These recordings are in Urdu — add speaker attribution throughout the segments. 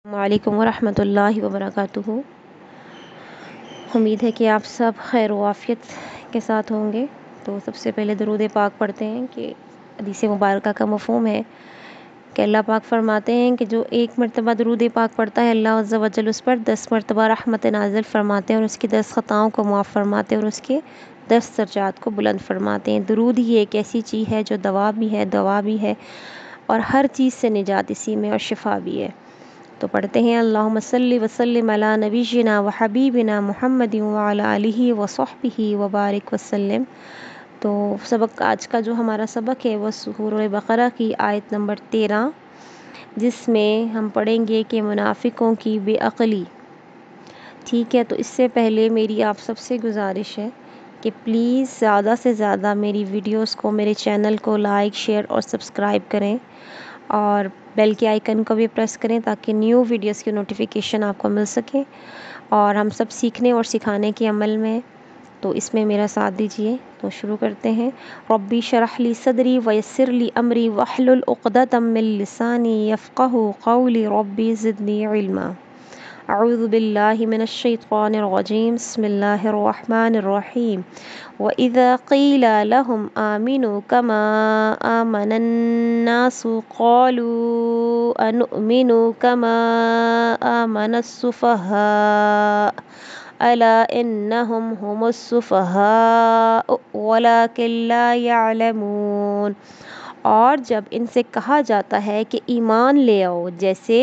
Speaker 1: وعلیکم ورحمۃ اللہ وبرکاتہ۔ امید ہے کہ آپ سب خیر و عافیت کے ساتھ ہوں گے۔ تو سب سے پہلے درود پاک پڑھتے ہیں کہ حدیث مبارکہ کا مفہوم ہے کہ اللہ پاک فرماتے ہیں کہ جو ایک مرتبہ درود پاک پڑھتا ہے اللہ عز و جل اس پر 10 مرتبہ رحمت نازل فرماتے ہیں اور اس کی 10 خطاؤں کو معاف فرماتے ہیں اور اس کے 10 درجات کو بلند فرماتے ہیں۔ درود ہی ایک ایسی چیز ہے جو دوا بھی ہے اور ہر چیز سے نجات اسی میں اور شفا بھی ہے۔ تو پڑھتے ہیں اللہم صلی وسلم علی نبینا و حبیبنا محمد وعلی آلہ وصحبہ وبارک وسلم۔ تو آج کا جو ہمارا سبق ہے وہ سورہ بقرہ کی آیت نمبر 13، جس میں ہم پڑھیں گے کہ منافقوں کی بے عقلی۔ ٹھیک ہے، تو اس سے پہلے میری آپ سب سے گزارش ہے کہ پلیز زیادہ سے زیادہ میری ویڈیوز کو، میرے چینل کو لائک، شیئر اور سبسکرائب کریں اور بیل کے آئیکن کو بھی پریس کریں تاکہ نیو ویڈیوز کی نوٹیفیکیشن آپ کو مل سکے اور ہم سب سیکھنے اور سکھانے کے عمل میں، تو اس میں میرا ساتھ دیجیے۔ تو شروع کرتے ہیں۔ ربی شرح لی صدری ویسر لی امری واحلل عقدۃ من لسانی یفقہوا قولی ربی زدنی علما۔ اعوذ باللہ من الشیطان الرجیم، بسم اللہ الرحمن الرحیم۔ وَإِذَا قِيلَ لَهُمْ آمِنُوا كَمَا آمَنَ النَّاسُ قَالُوا أَنُؤْمِنُ كَمَا آمَنَ السُّفَهَاءُ أَلَا إِنَّهُمْ هُمُ السُّفَهَاءُ وَلَكِنْ لَا يَعْلَمُونَ۔ اور جب ان سے کہا جاتا ہے کہ ایمان لے آؤ جیسے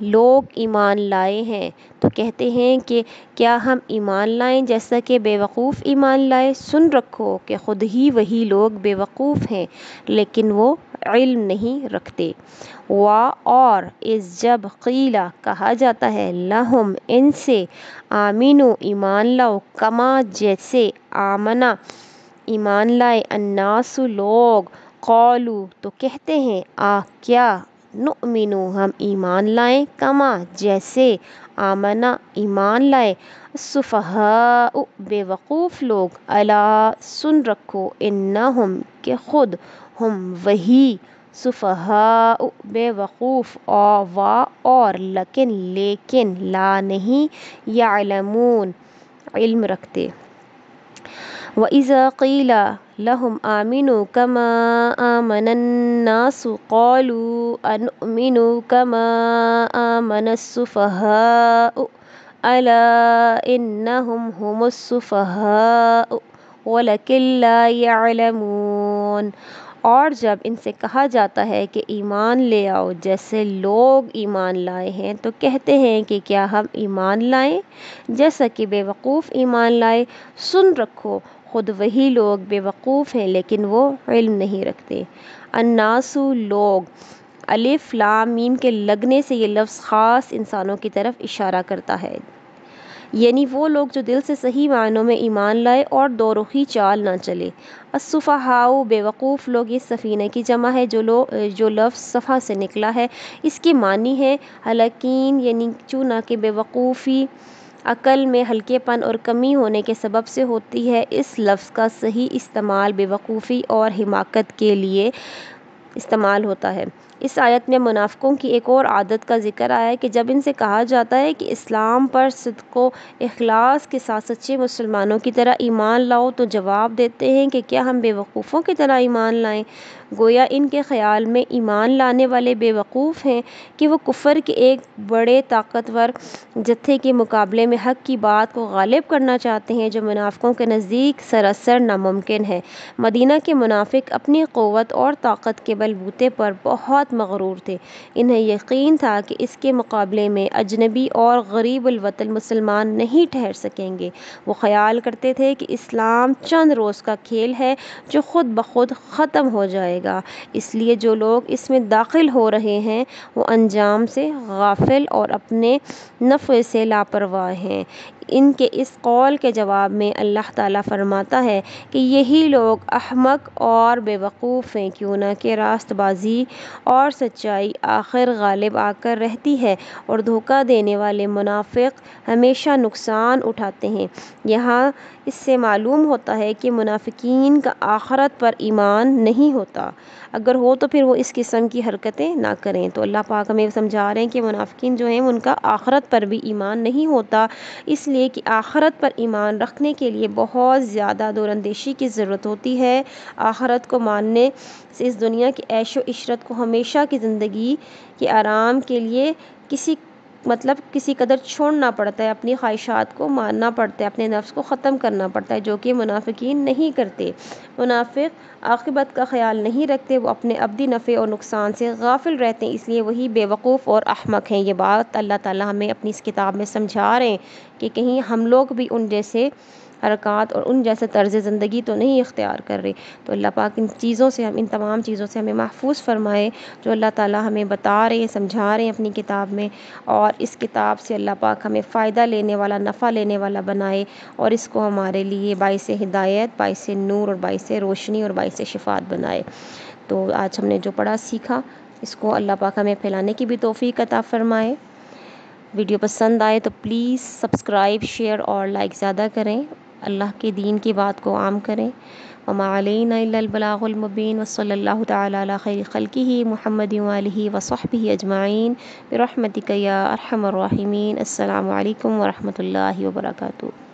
Speaker 1: لوگ ایمان لائے ہیں، تو کہتے ہیں کہ کیا ہم ایمان لائیں جیسا کہ بے وقوف ایمان لائے؟ سن رکھو کہ خود ہی وہی لوگ بے وقوف ہیں لیکن وہ علم نہیں رکھتے۔ اور اس جب قیلا کہا جاتا ہے لہم ان سے، آمینو ایمان لاؤ، کما جیسے، آمنا ایمان لائے، الناس لوگ، قالو تو کہتے ہیں، کیا، نؤمنو ہم ایمان لائیں، کما جیسے، آمنا ایمان لائے، السفہاء بے وقوف لوگ، الا سن رکھو، انہم کہ خود، ہم وہی، سفہاء بے وقوف، اور لیکن لا نہیں، یعلمون علم رکھتے۔ وَإِذَا قِيلَ لَهُمْ آمِنُوا كَمَا آمَنَ النَّاسُ قَالُوا أَنُؤْمِنُ كَمَا آمَنَ السُّفَهَاءُ أَلَا إِنَّهُمْ هُمُ السُّفَهَاءُ وَلَكِنْ لَا يَعْلَمُونَ۔ اور جب ان سے کہا جاتا ہے کہ ایمان لے آؤ جیسے لوگ ایمان لائے ہیں، تو کہتے ہیں کہ کیا ہم ایمان لائیں جیسا کہ بے وقوف ایمان لائے؟ سن رکھو خود وہی لوگ بے وقوف ہیں لیکن وہ علم نہیں رکھتے۔ الناس لوگ، الف لام میم کے لگنے سے یہ لفظ خاص انسانوں کی طرف اشارہ کرتا ہے، یعنی وہ لوگ جو دل سے صحیح معنوں میں ایمان لائے اور دو رخی چال نہ چلے۔ السفہاء بے وقوف لوگ، یہ سفینہ کی جمع ہے جو لفظ صفحہ سے نکلا ہے۔ اس کے معنی ہے ہلاکین، یعنی چونکہ بے وقوفی عقل میں ہلکے پن اور کمی ہونے کے سبب سے ہوتی ہے، اس لفظ کا صحیح استعمال بے وقوفی اور حماقت کے لیے استعمال ہوتا ہے۔ اس آیت میں منافقوں کی ایک اور عادت کا ذکر آیا ہے کہ جب ان سے کہا جاتا ہے کہ اسلام پر صدق و اخلاص کے ساتھ سچے مسلمانوں کی طرح ایمان لاؤ، تو جواب دیتے ہیں کہ کیا ہم بے وقوفوں کی طرح ایمان لائیں؟ گویا ان کے خیال میں ایمان لانے والے بے وقوف ہیں کہ وہ کفر کے ایک بڑے طاقتور جتھے کے مقابلے میں حق کی بات کو غالب کرنا چاہتے ہیں، جو منافقوں کے نزدیک سراسر ناممکن ہے۔ مدینہ کے منافق اپنی قوت اور طاقت کے بل بوتے پر بہت مغرور تھے۔ انہیں یقین تھا کہ اس کے مقابلے میں اجنبی اور غریب الوطن مسلمان نہیں ٹھہر سکیں گے۔ وہ خیال کرتے تھے کہ اسلام چند روز کا کھیل ہے جو خود بخود ختم ہو جائے گا، اس لیے جو لوگ اس میں داخل ہو رہے ہیں وہ انجام سے غافل اور اپنے نفع سے لاپرواہ ہیں۔ ان کے اس قول کے جواب میں اللہ تعالیٰ فرماتا ہے کہ یہی لوگ احمق اور بے وقوف ہیں، کیوں نہ کہ راست بازی اور سچائی آخر غالب آ کر رہتی ہے اور دھوکہ دینے والے منافق ہمیشہ نقصان اٹھاتے ہیں۔ یہاں اس سے معلوم ہوتا ہے کہ منافقین کا آخرت پر ایمان نہیں ہوتا، اگر ہو تو پھر وہ اس قسم کی حرکتیں نہ کریں۔ تو اللہ پاک ہمیں سمجھا رہے ہیں کہ منافقین جو ہیں ان کا آخرت پر بھی ایمان نہیں ہوتا، اس لیے کہ آخرت پر ایمان رکھنے کے لیے بہت زیادہ دور اندیشی کی ضرورت ہوتی ہے۔ آخرت کو ماننے سے اس دنیا کی عیش و عشرت کو ہمیشہ کی زندگی کے آرام کے لیے کسی قدر چھوڑنا پڑتا ہے، اپنی خواہشات کو ماننا پڑتا ہے، اپنے نفس کو ختم کرنا پڑتا ہے، جو کہ منافقین نہیں کرتے۔ منافق عاقبت کا خیال نہیں رکھتے، وہ اپنے ابدی نفع اور نقصان سے غافل رہتے ہیں، اس لیے وہی بے وقوف اور احمق ہیں۔ یہ بات اللہ تعالیٰ ہمیں اپنی اس کتاب میں سمجھا رہے ہیں کہ کہیں ہم لوگ بھی ان جیسے حرکات اور ان جیسے طرز زندگی تو نہیں اختیار کر رہے۔ تو اللہ پاک ان تمام چیزوں سے ہمیں محفوظ فرمائے جو اللہ تعالیٰ ہمیں بتا رہے ہیں، سمجھا رہے ہیں اپنی کتاب میں، اور اس کتاب سے اللہ پاک ہمیں فائدہ لینے والا، نفع لینے والا بنائے، اور اس کو ہمارے لیے باعث ہدایت، باعث نور اور باعث روشنی اور باعث شفاعت بنائے۔ تو آج ہم نے جو پڑھا سیکھا، اس کو اللہ پاک ہمیں پھیلانے کی بھی توفیق عطا فرمائے۔ ویڈیو پسند آئے تو پلیز سبسکرائب، شیئر اور لائک زیادہ کریں، اللہ کے دین کی بات کو عام کریں۔ وما علینا الا البلاغ المبین، وصلی اللہ تعالی علی خیر خلقہ محمد وآلہ وصحبہ اجمعین برحمتک یا ارحم الراحمین۔ السلام علیکم ورحمۃ اللہ وبرکاتہ۔